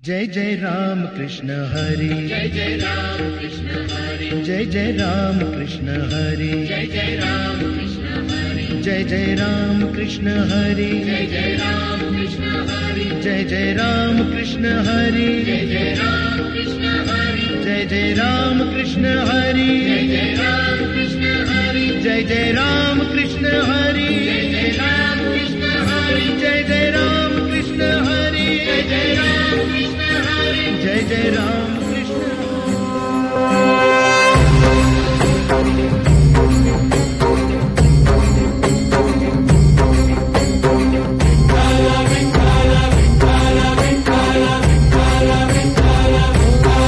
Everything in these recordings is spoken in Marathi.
जय जय राम कृष्ण हरी, जय जय राम कृष्ण हरी, जय जय राम कृष्ण हरी, जय जय राम कृष्ण हरी, जय जय राम कृष्ण हरी, जय जय राम कृष्ण हरी, जय जय राम कृष्ण हरी, जय जय राम कृष्ण हरी, जय जय राम कृष्ण हरी, जय जय राम कृष्ण हरी, जय जय राम कृष्ण हरी, जय जय राम कृष्ण हरी, जय जय राम कृष्ण हरी, जय जय राम कृष्ण हरी, जय जय राम कृष्ण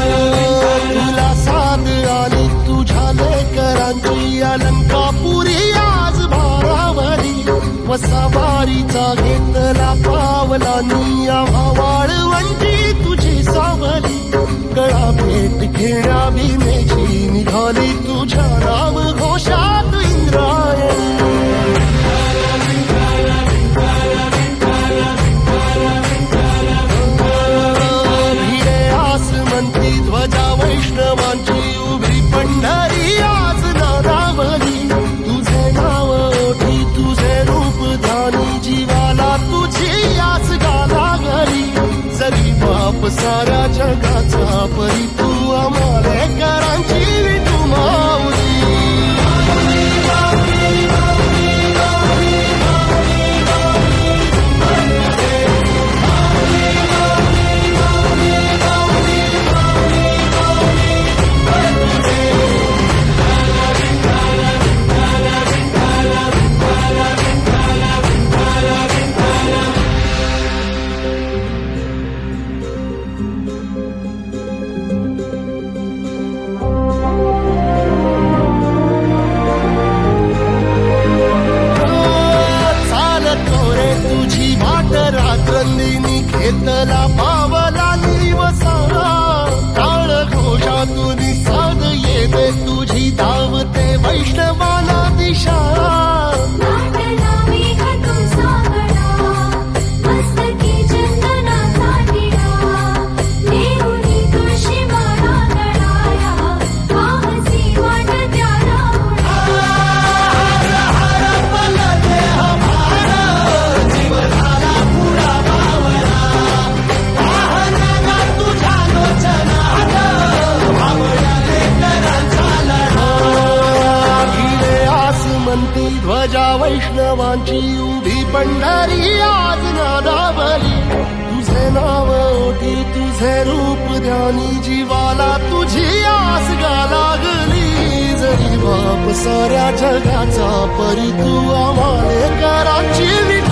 तुला साध आली तुझ्या लेकरांची अलंकापुरी आज भारावली वसावारीचा घेतला पावला निया वाळवंटी तुझी सावली गळा भेट घेण्या भीमेची निघाली तुझ्या नाम घोषात इंद्रायणी भिडे आसमंती ध्वजा वैष्णवांची उभी पंढरी आज नादावली तुझे नाव ओठी तुझे रूप ध्यानी जीवाला तुझी आस गाला घरी जरी बाप साऱ्या जगाचा परी तू आम्हालेकरांची विठू माऊली तुझी वाट रात्रंदिनी घेतला पावला निवसा काळ घोषातून साध येते तुझी धावते वैष्णवाला दिशा म्हणती ध्वजा वैष्णवांची उभी पंढरी आज नादावली तुझे नाव ओठी तुझे रूप ध्यानी जीवाला तुझी आस गा लागली जरी बाप साऱ्या जगाचा परी तू आम्हालेकरांची विठू